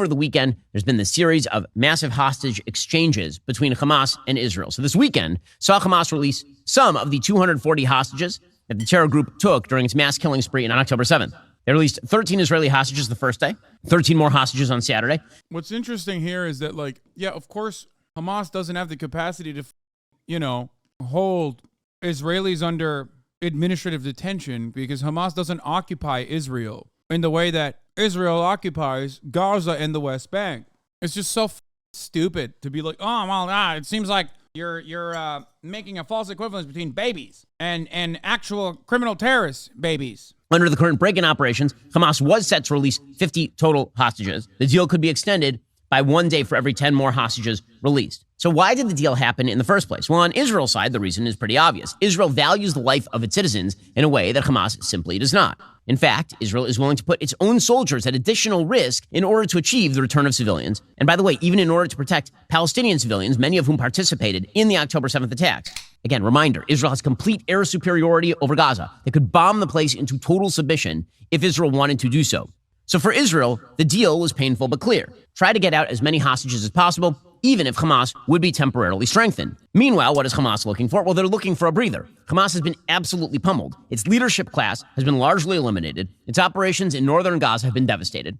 Over the weekend, there's been this series of massive hostage exchanges between Hamas and Israel. So this weekend saw Hamas release some of the 240 hostages that the terror group took during its mass killing spree on October 7th. They released 13 Israeli hostages the first day, 13 more hostages on Saturday. What's interesting here is that, of course, Hamas doesn't have the capacity to, hold Israelis under administrative detention because Hamas doesn't occupy Israel in the way that Israel occupies Gaza and the West Bank. It's just so stupid to be like, it seems like you're making a false equivalence between babies and actual criminal terrorist babies. Under the current break-in operations, Hamas was set to release 50 total hostages. The deal could be extended by 1 day for every 10 more hostages released. So why did the deal happen in the first place? Well, on Israel's side, the reason is pretty obvious. Israel values the life of its citizens in a way that Hamas simply does not. In fact, Israel is willing to put its own soldiers at additional risk in order to achieve the return of civilians. And by the way, even in order to protect Palestinian civilians, many of whom participated in the October 7th attacks. Again, reminder, Israel has complete air superiority over Gaza. They could bomb the place into total submission if Israel wanted to do so. So for Israel, the deal was painful but clear. Try to get out as many hostages as possible, even if Hamas would be temporarily strengthened. Meanwhile, what is Hamas looking for? Well, they're looking for a breather. Hamas has been absolutely pummeled. Its leadership class has been largely eliminated. Its operations in northern Gaza have been devastated.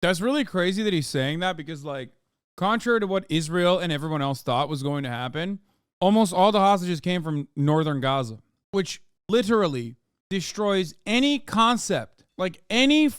That's really crazy that he's saying that because, contrary to what Israel and everyone else thought was going to happen, almost all the hostages came from northern Gaza, which literally destroys any concept, any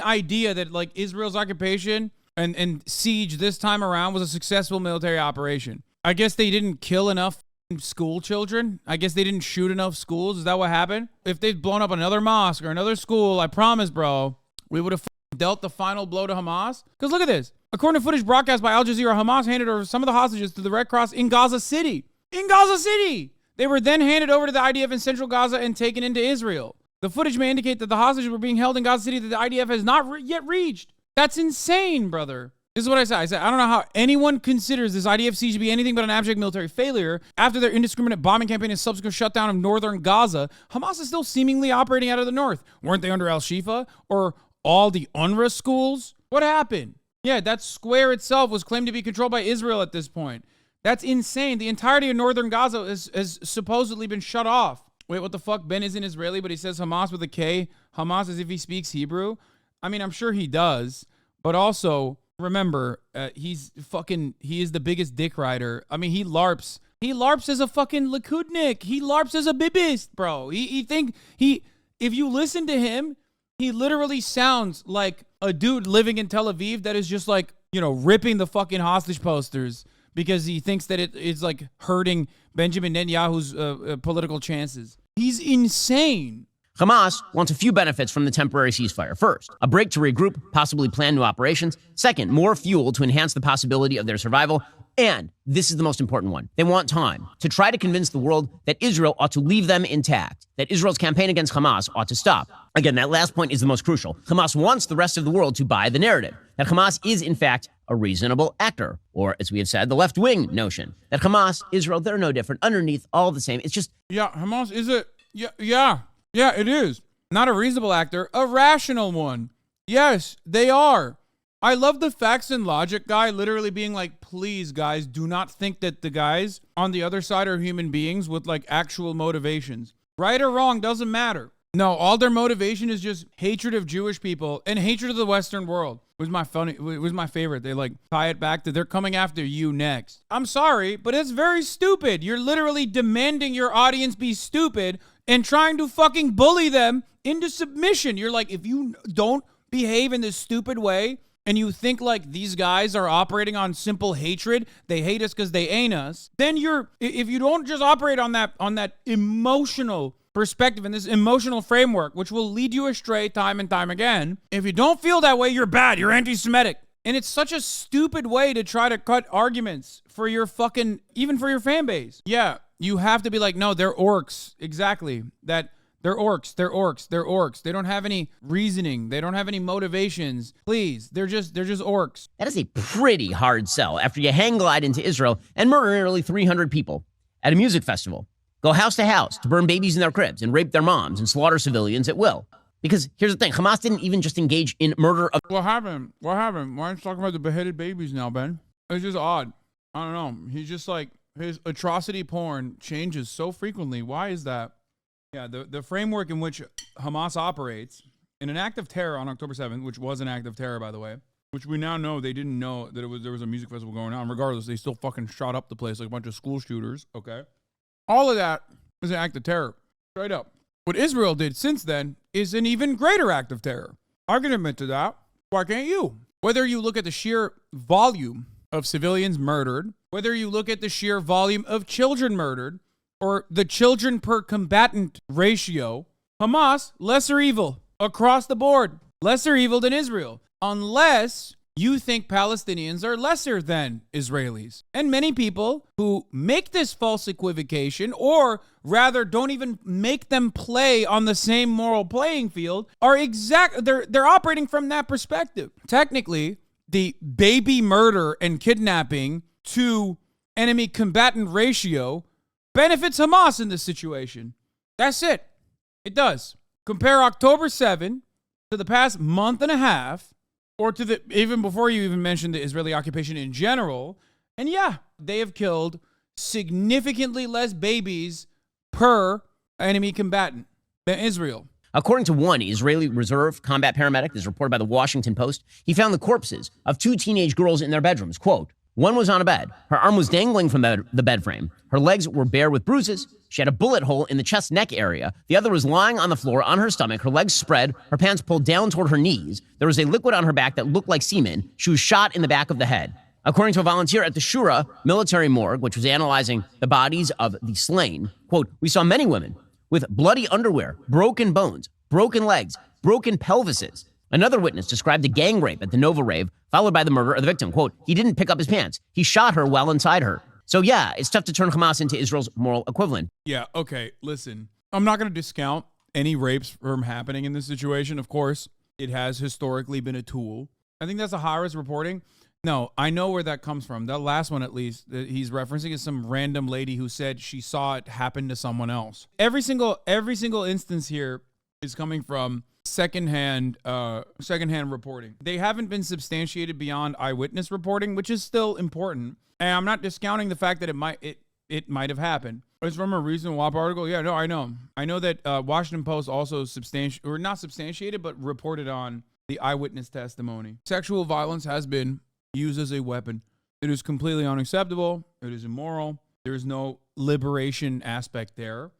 idea that Israel's occupation and siege this time around was a successful military operation. I guess they didn't kill enough school children. I guess they didn't shoot enough schools. Is that what happened? If they'd blown up another mosque or another school, I promise, bro, we would have dealt the final blow to Hamas. Because look at this. According to footage broadcast by Al Jazeera, Hamas handed over some of the hostages to the Red Cross in Gaza City. In Gaza City! They were then handed over to the IDF in central Gaza and taken into Israel. The footage may indicate that the hostages were being held in Gaza City that the IDF has not yet reached. That's insane, brother. This is what I said. I said, I don't know how anyone considers this IDF siege to be anything but an abject military failure. After their indiscriminate bombing campaign and subsequent shutdown of northern Gaza, Hamas is still seemingly operating out of the north. Weren't they under al-Shifa or all the UNRWA schools? What happened? Yeah, that square itself was claimed to be controlled by Israel at this point. That's insane. The entirety of northern Gaza has supposedly been shut off. Wait, what the fuck? Ben isn't Israeli, but he says Hamas with a K. Hamas as if he speaks Hebrew. I mean, I'm sure he does, but also remember, he is the biggest dick rider. I mean, he LARPs. He LARPs as a fucking Likudnik. He LARPs as a bibist, bro. If you listen to him, he literally sounds like a dude living in Tel Aviv that is just ripping the fucking hostage posters because he thinks that it's hurting Benjamin Netanyahu's political chances. He's insane. Hamas wants a few benefits from the temporary ceasefire. First, a break to regroup, possibly plan new operations. Second, more fuel to enhance the possibility of their survival. And this is the most important one. They want time to try to convince the world that Israel ought to leave them intact, that Israel's campaign against Hamas ought to stop. Again, that last point is the most crucial. Hamas wants the rest of the world to buy the narrative that Hamas is, in fact, a reasonable actor, or as we have said, the left-wing notion that Hamas, Israel, they're no different, underneath, all the same. It's just... Yeah, Hamas is it? Yeah, it is. Not a reasonable actor, a rational one. Yes, they are. I love the facts and logic guy literally being like, please, guys, do not think that the guys on the other side are human beings with actual motivations. Right or wrong, doesn't matter. No, all their motivation is just hatred of Jewish people and hatred of the Western world. It was my favorite. They tie it back to they're coming after you next. I'm sorry, but it's very stupid. You're literally demanding your audience be stupid and trying to fucking bully them into submission. You're like, if you don't behave in this stupid way and you think these guys are operating on simple hatred, they hate us because they ain't us, then if you don't just operate on that emotional perspective and this emotional framework, which will lead you astray time and time again, if you don't feel that way, you're bad, you're anti-Semitic. And it's such a stupid way to try to cut arguments for your even for your fan base. Yeah, you have to be no, they're orcs. Exactly. That they're orcs. They don't have any reasoning. They don't have any motivations. Please, they're just orcs. That is a pretty hard sell after you hang glide into Israel and murder nearly 300 people at a music festival. Go house to house to burn babies in their cribs and rape their moms and slaughter civilians at will. Because here's the thing, Hamas didn't even just engage in murder of... What happened? What happened? Why aren't you talking about the beheaded babies now, Ben? It's just odd. I don't know. He's just like, his atrocity porn changes so frequently. Why is that? Yeah, the framework in which Hamas operates in an act of terror on October 7th, which was an act of terror, by the way, which we now know they didn't know that there was a music festival going on. Regardless, they still fucking shot up the place like a bunch of school shooters, okay? All of that is an act of terror. Straight up. What Israel did since then is an even greater act of terror. I can admit to that. Why can't you? Whether you look at the sheer volume of civilians murdered, whether you look at the sheer volume of children murdered, or the children per combatant ratio, Hamas, lesser evil across the board. Lesser evil than Israel. Unless you think Palestinians are lesser than Israelis. And many people who make this false equivocation, or rather don't even make them play on the same moral playing field, are they're operating from that perspective. Technically, the baby murder and kidnapping to enemy combatant ratio benefits Hamas in this situation. That's it. It does. Compare October 7 to the past month and a half, or to the even before you even mentioned the Israeli occupation in general, and yeah, they have killed significantly less babies per enemy combatant than Israel. According to one Israeli reserve combat paramedic, this is reported by the Washington Post, he found the corpses of 2 teenage girls in their bedrooms. Quote, one was on a bed. Her arm was dangling from the bed frame. Her legs were bare with bruises. She had a bullet hole in the chest neck area. The other was lying on the floor on her stomach, her legs spread, her pants pulled down toward her knees. There was a liquid on her back that looked like semen. She was shot in the back of the head. According to a volunteer at the Shura military morgue, which was analyzing the bodies of the slain, quote, we saw many women with bloody underwear, broken bones, broken legs, broken pelvises. Another witness described a gang rape at the Nova rave, followed by the murder of the victim. Quote, he didn't pick up his pants. He shot her while inside her. So yeah, it's tough to turn Hamas into Israel's moral equivalent. Yeah, okay, listen. I'm not going to discount any rapes from happening in this situation. Of course, it has historically been a tool. I think that's a high-risk reporting. No, I know where that comes from. That last one, at least, that he's referencing is some random lady who said she saw it happen to someone else. Every single instance here is coming from secondhand reporting. They haven't been substantiated beyond eyewitness reporting, which is still important. And I'm not discounting the fact that it might have happened. It's from a recent WAP article. Yeah, no, I know. I know that Washington Post also not substantiated, but reported on the eyewitness testimony. Sexual violence has been used as a weapon. It is completely unacceptable. It is immoral. There is no liberation aspect there.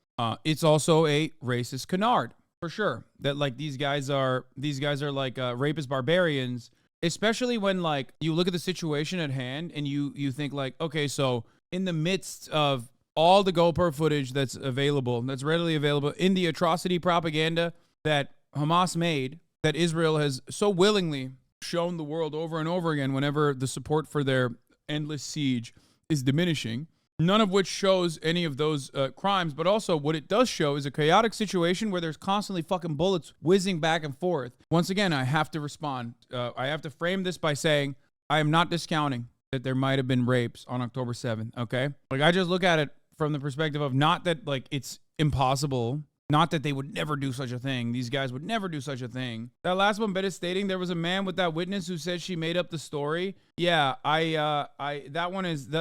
It's also a racist canard. For sure, that like these guys are like rapist barbarians, especially when like you look at the situation at hand and you think like, okay, so in the midst of all the GoPro footage that's readily available in the atrocity propaganda that Hamas made, that Israel has so willingly shown the world over and over again whenever the support for their endless siege is diminishing, none of which shows any of those crimes, but also what it does show is a chaotic situation where there's constantly fucking bullets whizzing back and forth. Once again, I have to respond. I have to frame this by saying I am not discounting that there might have been rapes on October 7th, okay? Like, I just look at it from the perspective of not that, like, it's impossible, not that they would never do such a thing. These guys would never do such a thing. That last one, Bet is stating there was a man with that witness who said she made up the story. Yeah, that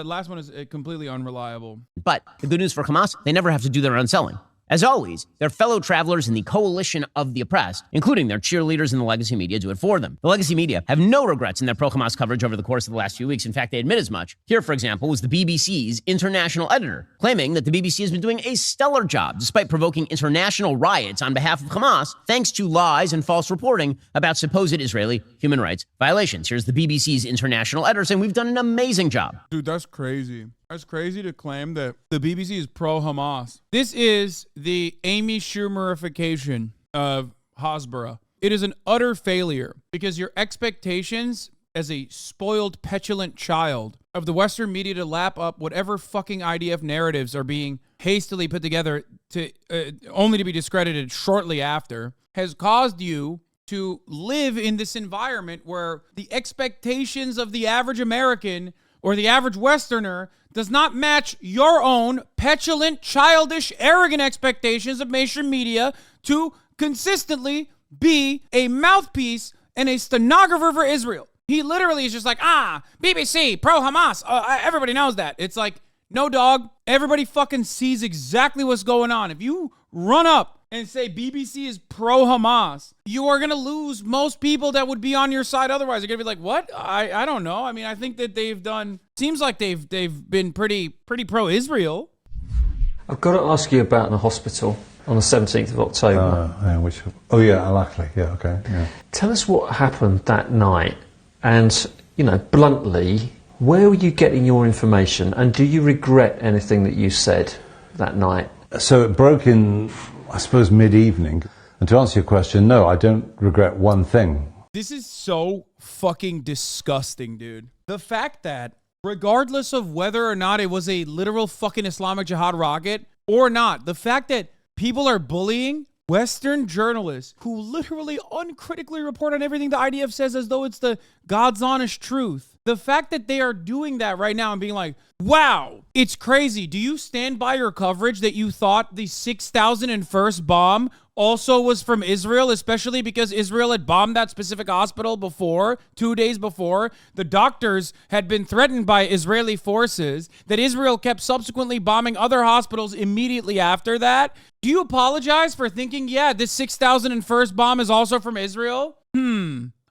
last one is completely unreliable. But the good news for Hamas, they never have to do their own selling. As always, their fellow travelers in the coalition of the oppressed, including their cheerleaders in the legacy media, do it for them. The legacy media have no regrets in their pro-Hamas coverage over the course of the last few weeks. In fact, they admit as much. Here, for example, was the BBC's international editor, claiming that the BBC has been doing a stellar job despite provoking international riots on behalf of Hamas, thanks to lies and false reporting about supposed Israeli human rights violations. Here's the BBC's international editor saying, we've done an amazing job. Dude, that's crazy. That's crazy to claim that the BBC is pro-Hamas. This is the Amy Schumerification of Hasbara. It is an utter failure because your expectations as a spoiled, petulant child of the Western media to lap up whatever fucking IDF narratives are being hastily put together to only to be discredited shortly after has caused you to live in this environment where the expectations of the average American or the average Westerner does not match your own petulant, childish, arrogant expectations of mainstream media to consistently be a mouthpiece and a stenographer for Israel. He literally is just like, BBC, pro-Hamas. Everybody knows that. It's like, no, dog. Everybody fucking sees exactly what's going on. If you run up and say BBC is pro-Hamas, you are going to lose most people that would be on your side otherwise. They're going to be like, what? I don't know. I mean, I think that seems like they've been pretty pro-Israel. I've got to ask you about the hospital on the 17th of October. Al-Akhli. Yeah, okay. Yeah. Tell us what happened that night. And, bluntly, where were you getting your information? And do you regret anything that you said that night? So it broke in, I suppose, mid-evening. And to answer your question, no, I don't regret one thing. This is so fucking disgusting, dude. The fact that, regardless of whether or not it was a literal fucking Islamic Jihad rocket or not, the fact that people are bullying Western journalists who literally uncritically report on everything the IDF says as though it's the God's honest truth. The fact that they are doing that right now and being like, wow, it's crazy. Do you stand by your coverage that you thought the 6001st bomb also was from Israel, especially because Israel had bombed that specific hospital before, 2 days before? The doctors had been threatened by Israeli forces, that Israel kept subsequently bombing other hospitals immediately after that. Do you apologize for thinking, yeah, this 6001st bomb is also from Israel?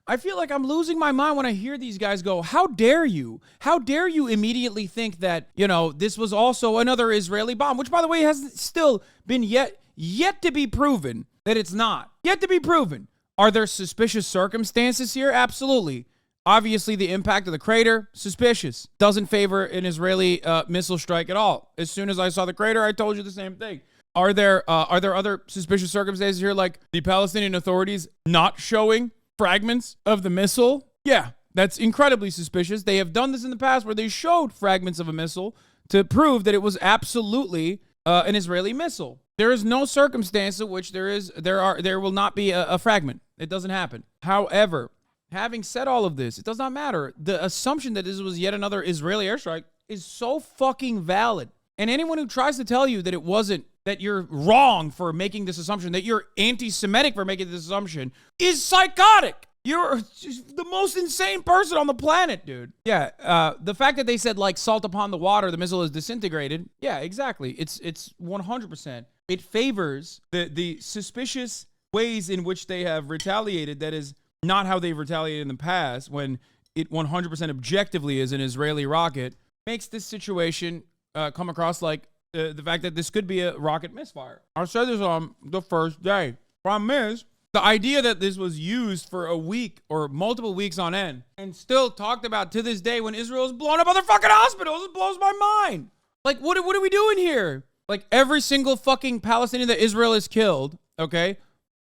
I feel like I'm losing my mind when I hear these guys go, how dare you? How dare you immediately think that, this was also another Israeli bomb, which, by the way, has still been yet to be proven that it's not. Yet to be proven. Are there suspicious circumstances here? Absolutely. Obviously, the impact of the crater, suspicious. Doesn't favor an Israeli missile strike at all. As soon as I saw the crater, I told you the same thing. Are there other suspicious circumstances here, like the Palestinian authorities not showing fragments of the missile? Yeah, that's incredibly suspicious. They have done this in the past where they showed fragments of a missile to prove that it was absolutely an Israeli missile. There is no circumstance in which there will not be a fragment. It doesn't happen. However, having said all of this, it does not matter. The assumption that this was yet another Israeli airstrike is so fucking valid. And anyone who tries to tell you that it wasn't, that you're wrong for making this assumption, that you're anti-Semitic for making this assumption, is psychotic. You're the most insane person on the planet, dude. Yeah, the fact that they said, like, salt upon the water, the missile is disintegrated. Yeah, exactly. It's 100%. It favors the suspicious ways in which they have retaliated. That is not how they've retaliated in the past, when it 100% objectively is an Israeli rocket. Makes this situation come across like the fact that this could be a rocket misfire. I said this on the first day. Problem is, the idea that this was used for a week or multiple weeks on end and still talked about to this day when Israel's blown up other fucking hospitals, it blows my mind. Like, what are we doing here? Like, every single fucking Palestinian that Israel has killed, okay?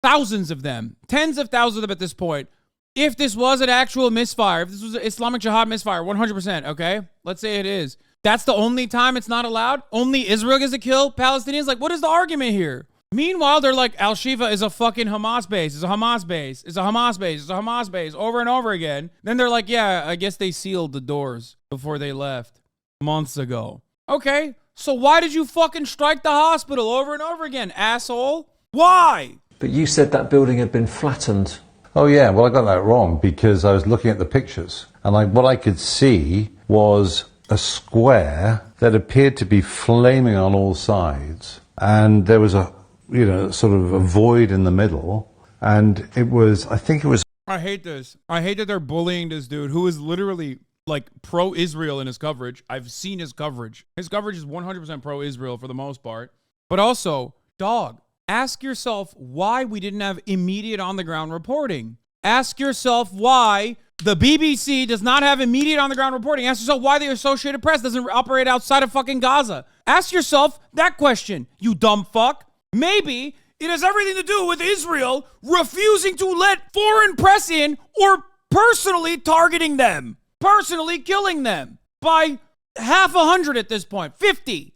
Thousands of them, tens of thousands of them at this point. If this was an actual misfire, if this was an Islamic Jihad misfire, 100%, okay? Let's say it is. That's the only time it's not allowed? Only Israel gets to kill Palestinians? Like, what is the argument here? Meanwhile, they're like, Al-Shifa is a fucking Hamas base. It's a Hamas base. It's a Hamas base. It's a Hamas base. Over and over again. Then they're like, yeah, I guess they sealed the doors before they left months ago. Okay, so why did you fucking strike the hospital over and over again, asshole? Why? But you said that building had been flattened. Oh yeah, well I got that wrong because I was looking at the pictures and what I could see was a square that appeared to be flaming on all sides, and there was a sort of a void in the middle, and it was, I think it was... I hate this. I hate that they're bullying this dude who is literally like pro-Israel in his coverage. I've seen his coverage. His coverage is 100% pro-Israel for the most part. But also, dog, ask yourself why we didn't have immediate on-the-ground reporting. Ask yourself why the BBC does not have immediate on-the-ground reporting. Ask yourself why the Associated Press doesn't operate outside of fucking Gaza. Ask yourself that question, you dumb fuck. Maybe it has everything to do with Israel refusing to let foreign press in or personally targeting them, personally killing them by half 100 at this point. 50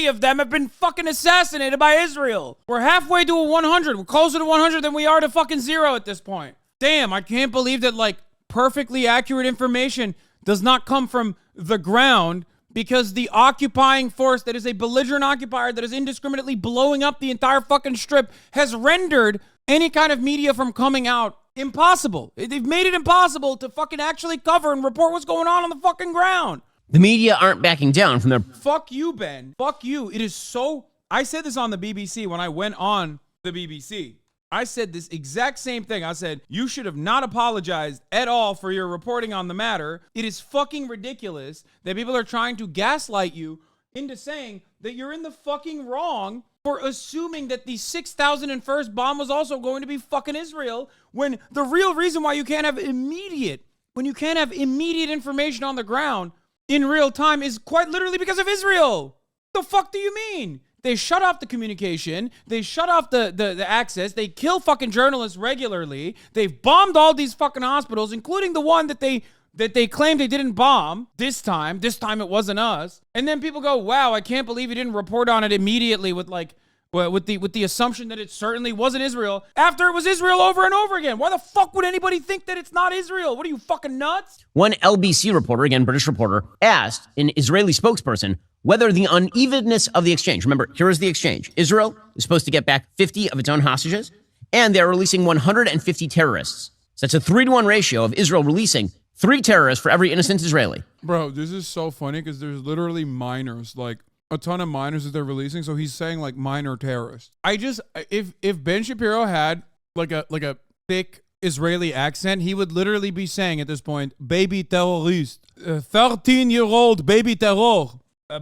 of them have been fucking assassinated by Israel. We're halfway to a 100. We're closer to 100 than we are to fucking 0 at this point. Damn, I can't believe that, like, perfectly accurate information does not come from the ground, because the occupying force that is a belligerent occupier that is indiscriminately blowing up the entire fucking strip has rendered any kind of media from coming out. Impossible. They've made it impossible to fucking actually cover and report what's going on the fucking ground. The media aren't backing down from their... Fuck you, Ben. Fuck you. It is so... I said this on the BBC when I went on the BBC. I said this exact same thing. I said, you should have not apologized at all for your reporting on the matter. It is fucking ridiculous that people are trying to gaslight you into saying that you're in the fucking wrong for assuming that the 6,001st bomb was also going to be fucking Israel, when the real reason why you can't have immediate information on the ground in real time is quite literally because of Israel. The fuck do you mean? They shut off the communication. They shut off the access. They kill fucking journalists regularly. They've bombed all these fucking hospitals, including the one that they claim they didn't bomb this time. This time it wasn't us. And then people go, wow, I can't believe you didn't report on it immediately with the assumption that it certainly wasn't Israel after it was Israel over and over again. Why the fuck would anybody think that it's not Israel? What are you, fucking nuts? One LBC reporter, again, British reporter, asked an Israeli spokesperson whether the unevenness of the exchange, remember, here is the exchange. Israel is supposed to get back 50 of its own hostages, and they're releasing 150 terrorists. So that's a 3-to-1 ratio of Israel releasing 3 terrorists for every innocent Israeli. Bro, this is so funny because there's literally minors, like a ton of minors that they're releasing. So he's saying like minor terrorists. If Ben Shapiro had like a thick Israeli accent, he would literally be saying at this point, baby terrorist, 13-year-old baby terror.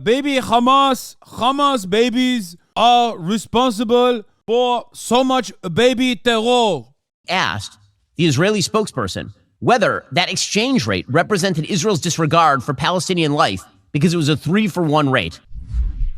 Baby Hamas babies are responsible for so much baby terror. Asked the Israeli spokesperson whether that exchange rate represented Israel's disregard for Palestinian life because it was a 3-for-1 rate.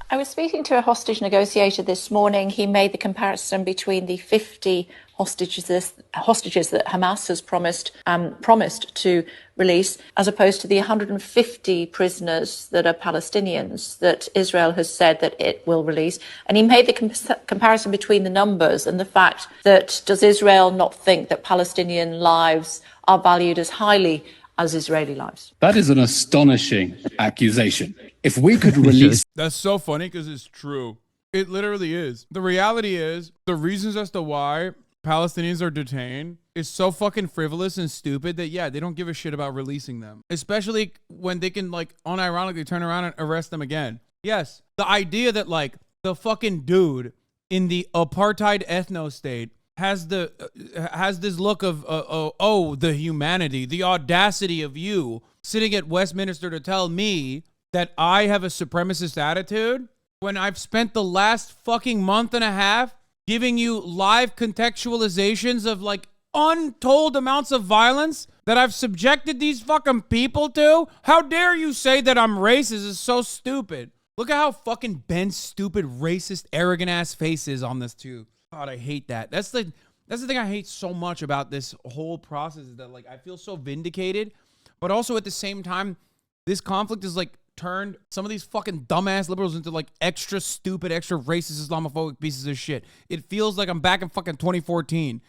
I was speaking to a hostage negotiator this morning. He made the comparison between the 50 hostages that Hamas has promised to release, as opposed to the 150 prisoners that are Palestinians that Israel has said that it will release. And he made the comparison between the numbers and the fact that, does Israel not think that Palestinian lives are valued as highly as Israeli lives? That is an astonishing accusation. If we could release... That's so funny because it's true. It literally is. The reality is, the reasons as to why Palestinians are detained is so fucking frivolous and stupid that, yeah, they don't give a shit about releasing them. Especially when they can, like, unironically turn around and arrest them again. Yes, the idea that, like, the fucking dude in the apartheid ethno-state has this look of, the humanity, the audacity of you sitting at Westminster to tell me that I have a supremacist attitude when I've spent the last fucking month and a half giving you live contextualizations of like untold amounts of violence that I've subjected these fucking people to. How dare you say that I'm racist is so stupid. Look at how fucking Ben's stupid, racist, arrogant ass face is on this too. God, I hate that. That's the thing I hate so much about this whole process, is that like I feel so vindicated, but also at the same time, this conflict is like turned some of these fucking dumbass liberals into like extra stupid, extra racist, Islamophobic pieces of shit. It feels like I'm back in fucking 2014.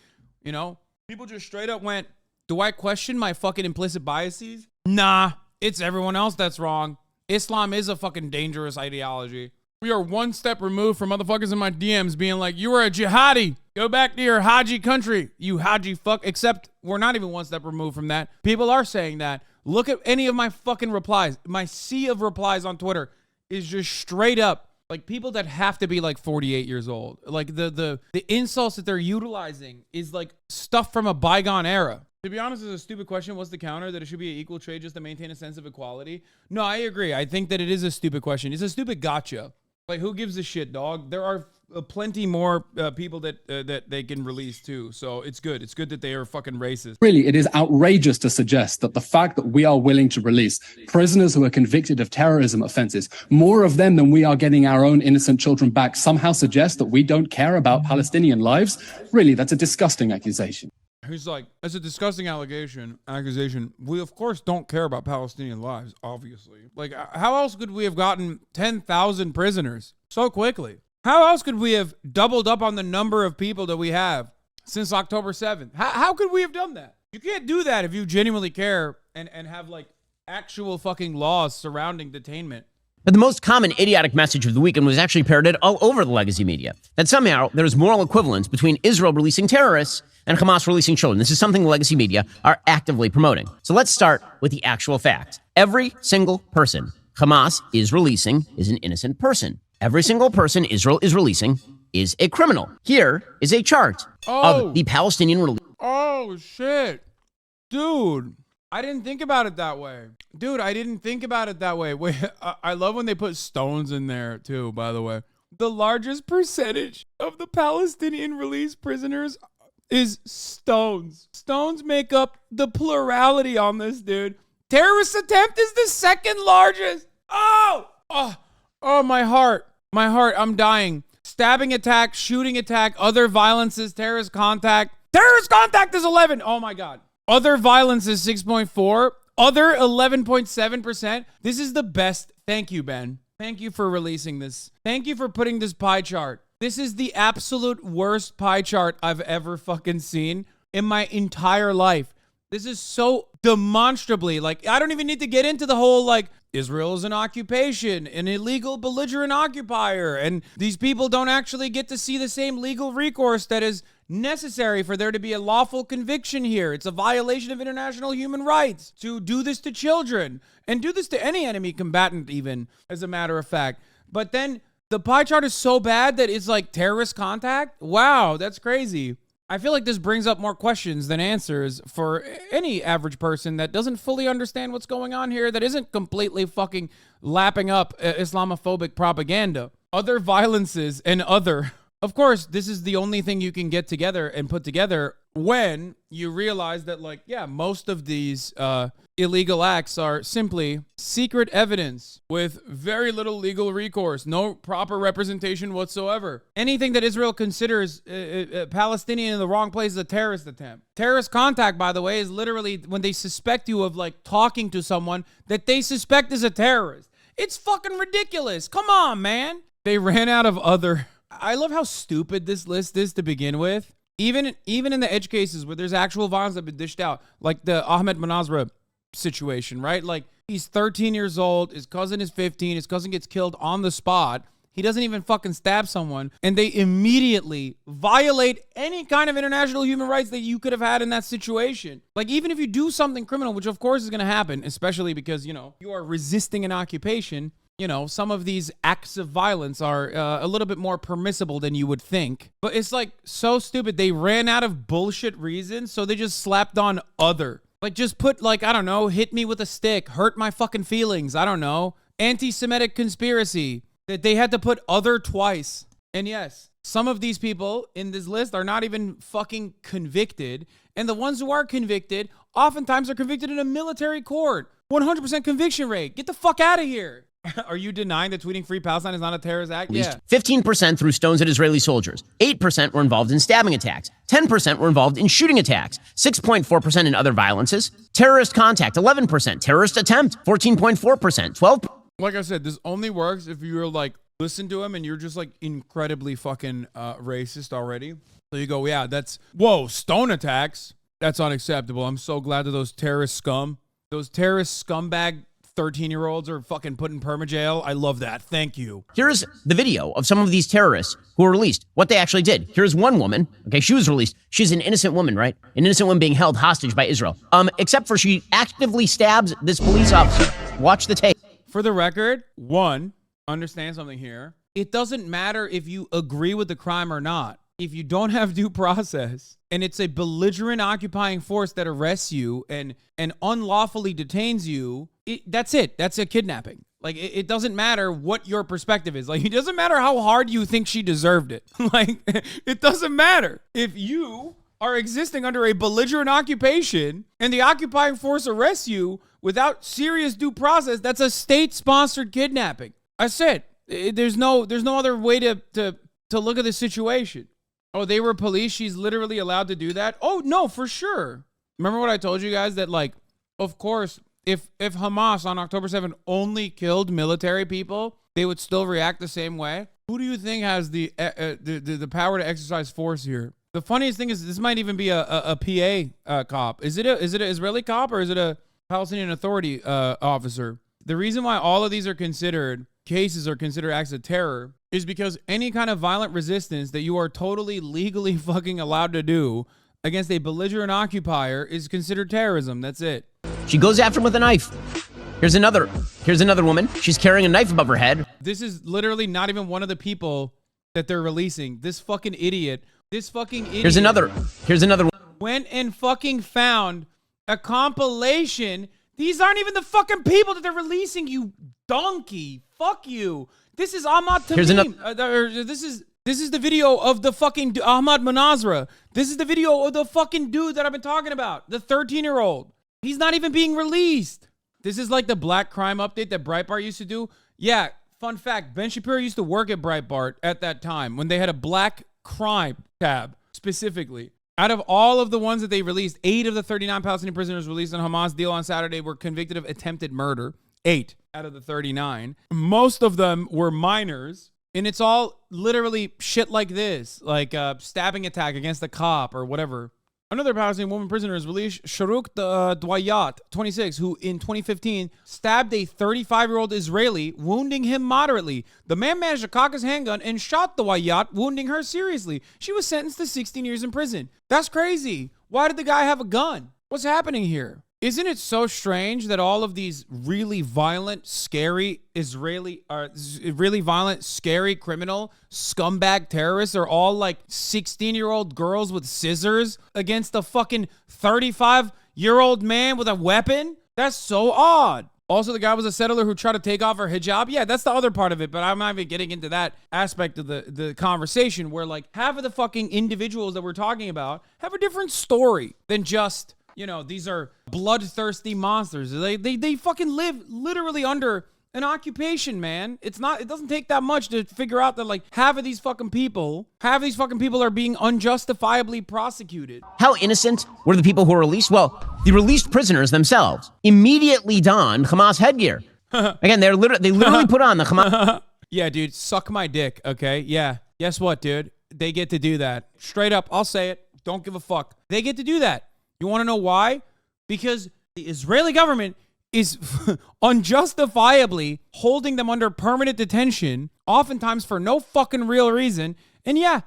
You know? People just straight up went, do I question my fucking implicit biases? Nah, it's everyone else that's wrong. Islam is a fucking dangerous ideology. We are one step removed from motherfuckers in my DMs being like, you are a jihadi. Go back to your Haji country, you Haji fuck. Except we're not even one step removed from that. People are saying that. Look at any of my fucking replies. My sea of replies on Twitter is just straight up like people that have to be like 48 years old. Like the insults that they're utilizing is like stuff from a bygone era. To be honest, it's a stupid question. What's the counter? That it should be an equal trade just to maintain a sense of equality? No, I agree. I think that it is a stupid question. It's a stupid gotcha. Like, who gives a shit, dog? There are plenty more people that they can release too. So it's good. It's good that they are fucking racist. Really, it is outrageous to suggest that the fact that we are willing to release prisoners who are convicted of terrorism offenses, more of them than we are getting our own innocent children back, somehow suggests that we don't care about Palestinian lives. Really, that's a disgusting accusation. He's like, it's a disgusting accusation. We, of course, don't care about Palestinian lives, obviously. Like, how else could we have gotten 10,000 prisoners so quickly? How else could we have doubled up on the number of people that we have since October 7th? How could we have done that? You can't do that if you genuinely care and have, like, actual fucking laws surrounding detainment. But the most common idiotic message of the weekend was actually parroted all over the legacy media, that somehow there is moral equivalence between Israel releasing terrorists and Hamas releasing children. This is something the legacy media are actively promoting. So let's start with the actual facts. Every single person Hamas is releasing is an innocent person. Every single person Israel is releasing is a criminal. Here is a chart of the Palestinian release. Oh, shit. Dude, I didn't think about it that way. Wait, I love when they put stones in there, too, by the way. The largest percentage of the Palestinian released prisoners is stones. Stones make up the plurality on this, dude. Terrorist attempt is the second largest. Oh, my heart. I'm dying. Stabbing attack, shooting attack, other violences, terrorist contact. Terrorist contact is 11. Oh my God. Other violence is 6.4. Other 11.7%. This is the best. Thank you, Ben. Thank you for releasing this. Thank you for putting this pie chart. This is the absolute worst pie chart I've ever fucking seen in my entire life. This is so demonstrably, like, I don't even need to get into the whole, like, Israel is an occupation, an illegal belligerent occupier, and these people don't actually get to see the same legal recourse that is necessary for there to be a lawful conviction here. It's a violation of international human rights to do this to children and do this to any enemy combatant, even, as a matter of fact. But then the pie chart is so bad that it's like terrorist contact. Wow, that's crazy. I feel like this brings up more questions than answers for any average person that doesn't fully understand what's going on here, that isn't completely fucking lapping up Islamophobic propaganda. Other violences and other. Of course, this is the only thing you can get together and put together when you realize that, like, yeah, most of these illegal acts are simply secret evidence with very little legal recourse, no proper representation whatsoever. Anything that Israel considers Palestinian in the wrong place is a terrorist attempt. Terrorist contact, by the way, is literally when they suspect you of, like, talking to someone that they suspect is a terrorist. It's fucking ridiculous. Come on, man. They ran out of other... I love how stupid this list is to begin with. Even in the edge cases where there's actual violence that have been dished out, like the Ahmed Manazra situation, right? Like, he's 13 years old, his cousin is 15, his cousin gets killed on the spot. He doesn't even fucking stab someone, and they immediately violate any kind of international human rights that you could have had in that situation. Like, even if you do something criminal, which of course is going to happen, especially because, you know, you are resisting an occupation, you know, some of these acts of violence are a little bit more permissible than you would think. But it's, like, so stupid. They ran out of bullshit reasons, so they just slapped on other. Like, just put, like, I don't know, hit me with a stick, hurt my fucking feelings, I don't know, anti-Semitic conspiracy. That they had to put other twice. And yes, some of these people in this list are not even fucking convicted. And the ones who are convicted oftentimes are convicted in a military court. 100% conviction rate. Get the fuck out of here. Are you denying that tweeting Free Palestine is not a terrorist act? Yeah. 15% threw stones at Israeli soldiers. 8% were involved in stabbing attacks. 10% were involved in shooting attacks. 6.4% in other violences. Terrorist contact, 11%. Terrorist attempt, 14.4%. 12. Like I said, this only works if you're, like, listen to him and you're just, like, incredibly fucking racist already. So you go, yeah, that's, whoa, stone attacks. That's unacceptable. I'm so glad that those terrorist scumbag 13-year-olds are fucking put in permajail. I love that. Thank you. Here's the video of some of these terrorists who were released, what they actually did. Here's one woman. Okay, she was released. She's an innocent woman, right? An innocent woman being held hostage by Israel. Except for she actively stabs this police officer. Watch the tape. For the record, one, understand something here. It doesn't matter if you agree with the crime or not. If you don't have due process and it's a belligerent occupying force that arrests you and unlawfully detains you, that's it. That's a kidnapping. Like, it doesn't matter what your perspective is. Like, it doesn't matter how hard you think she deserved it. Like, it doesn't matter. If you are existing under a belligerent occupation and the occupying force arrests you without serious due process, that's a state-sponsored kidnapping. I said, there's no other way to look at the situation. Oh, they were police. She's literally allowed to do that. Oh, no, for sure. Remember what I told you guys that, like, of course, if Hamas on October 7th only killed military people, they would still react the same way. Who do you think has the power to exercise force here? The funniest thing is this might even be a PA cop. Is it an Israeli cop or is it a Palestinian Authority officer? The reason why all of these are considered cases are considered acts of terror is because any kind of violent resistance that you are totally legally fucking allowed to do against a belligerent occupier is considered terrorism. That's it. She goes after him with a knife. Here's another woman. She's carrying a knife above her head. This is literally not even one of the people that they're releasing. This fucking idiot. Here's another one. Went and fucking found a compilation. These aren't even the fucking people that they're releasing, you donkey. Fuck you. This is Ahmad Tamim. Here's another. This is the video of the fucking Ahmad Manazra. This is the video of the fucking dude that I've been talking about. The 13-year-old. He's not even being released. This is like the black crime update that Breitbart used to do. Yeah, fun fact. Ben Shapiro used to work at Breitbart at that time when they had a black crime tab specifically. Out of all of the ones that they released, 8 of the 39 Palestinian prisoners released on Hamas deal on Saturday were convicted of attempted murder. 8 out of the 39. Most of them were minors. And it's all literally shit like this, like a stabbing attack against a cop or whatever. Another Palestinian woman prisoner is released, Sharuk Dwayat, 26, who in 2015 stabbed a 35-year-old Israeli, wounding him moderately. The man managed to cock his handgun and shot Dwayat, wounding her seriously. She was sentenced to 16 years in prison. That's crazy. Why did the guy have a gun? What's happening here? Isn't it so strange that all of these really violent, scary really violent, scary criminal scumbag terrorists are all like 16-year-old girls with scissors against a fucking 35-year-old man with a weapon? That's so odd. Also, the guy was a settler who tried to take off her hijab. Yeah, that's the other part of it, but I'm not even getting into that aspect of the conversation where like half of the fucking individuals that we're talking about have a different story than just, you know, these are bloodthirsty monsters. They fucking live literally under an occupation, man. It doesn't take that much to figure out that like half of these fucking people are being unjustifiably prosecuted. How innocent were the people who were released? Well, the released prisoners themselves immediately donned Hamas headgear. Again, they literally put on the Hamas. Yeah, dude, suck my dick, okay? Yeah. Guess what, dude? They get to do that. Straight up, I'll say it. Don't give a fuck. They get to do that. You want to know why? Because the Israeli government is unjustifiably holding them under permanent detention, oftentimes for no fucking real reason. And yeah,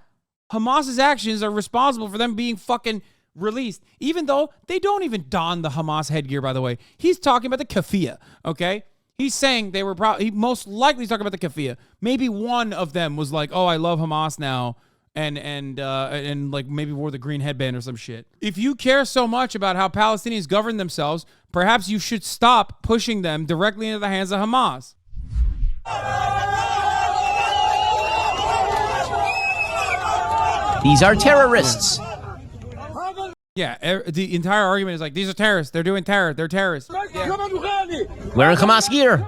Hamas's actions are responsible for them being fucking released, even though they don't even don the Hamas headgear, by the way. He's talking about the keffiyeh, okay? He's saying they were he most likely talking about the keffiyeh. Maybe one of them was like, oh, I love Hamas now. And like maybe wore the green headband or some shit. If you care so much about how Palestinians govern themselves, perhaps you should stop pushing them directly into the hands of Hamas. These are terrorists. Yeah, the entire argument is like, these are terrorists. They're doing terror. They're terrorists. Yeah. Wearing Hamas gear.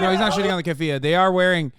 No, he's not shitting on the keffiyeh. They're wearing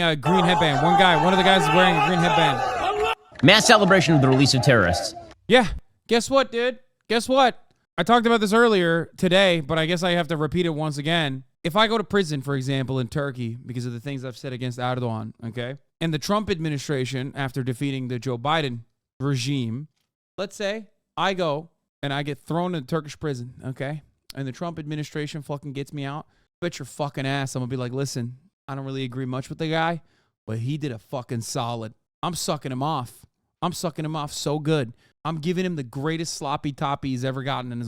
a green headband. One of the guys is wearing a green headband. Mass celebration of the release of terrorists. Yeah. Guess what, dude? Guess what? I talked about this earlier today, but I guess I have to repeat it once again. If I go to prison, for example, in Turkey, because of the things I've said against Erdogan, okay? And the Trump administration, after defeating the Joe Biden regime, let's say I go and I get thrown in a Turkish prison, okay? And the Trump administration fucking gets me out. Bet your fucking ass I'm gonna be like, listen, I don't really agree much with the guy, but he did a fucking solid. I'm sucking him off. I'm sucking him off so good. I'm giving him the greatest sloppy toppy he's ever gotten in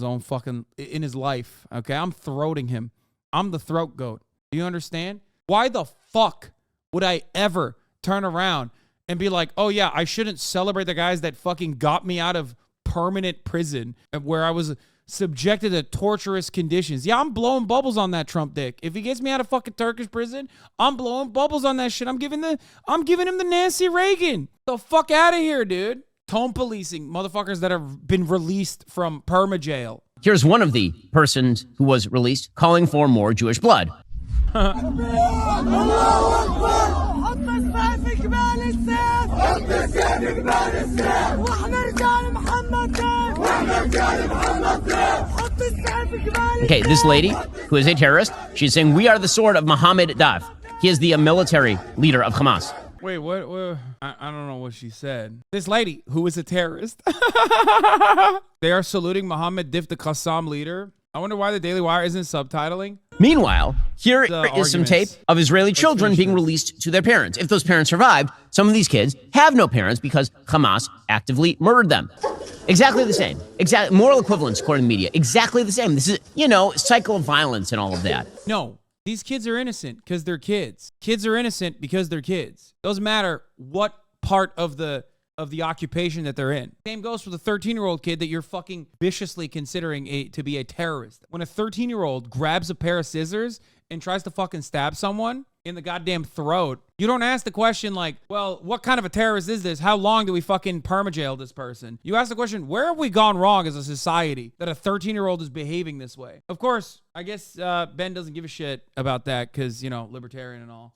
his life. Okay, I'm throating him. I'm the throat goat. Do you understand? Why the fuck would I ever turn around and be like, oh yeah, I shouldn't celebrate the guys that fucking got me out of permanent prison where I was subjected to torturous conditions. Yeah, I'm blowing bubbles on that Trump dick. If he gets me out of fucking Turkish prison, I'm blowing bubbles on that shit. I'm giving him the Nancy Reagan. The fuck out of here, dude. Tone policing motherfuckers that have been released from perma jail. Here's one of the persons who was released calling for more Jewish blood. Okay, this lady, who is a terrorist, she's saying, we are the sword of Mohammed Daf. He is the military leader of Hamas. Wait, what? I don't know what she said. This lady, who is a terrorist. They are saluting Mohammed Dif, the Qassam leader. I wonder why the Daily Wire isn't subtitling. Meanwhile, here is some arguments. tape of Israeli children being released to their parents. If those parents survived, some of these kids have no parents because Hamas actively murdered them. Exactly the same. Exact moral equivalence, according to the media. Exactly the same. This is, cycle of violence and all of that. No, these kids are innocent because they're kids. Kids are innocent because they're kids. Doesn't matter what part of the occupation that they're in. Same goes for the 13-year-old kid that you're fucking viciously considering to be a terrorist. When a 13-year-old grabs a pair of scissors and tries to fucking stab someone in the goddamn throat, you don't ask the question like, well, what kind of a terrorist is this? How long do we fucking permajail this person? You ask the question, where have we gone wrong as a society that a 13-year-old is behaving this way? Of course, I guess Ben doesn't give a shit about that because, libertarian and all.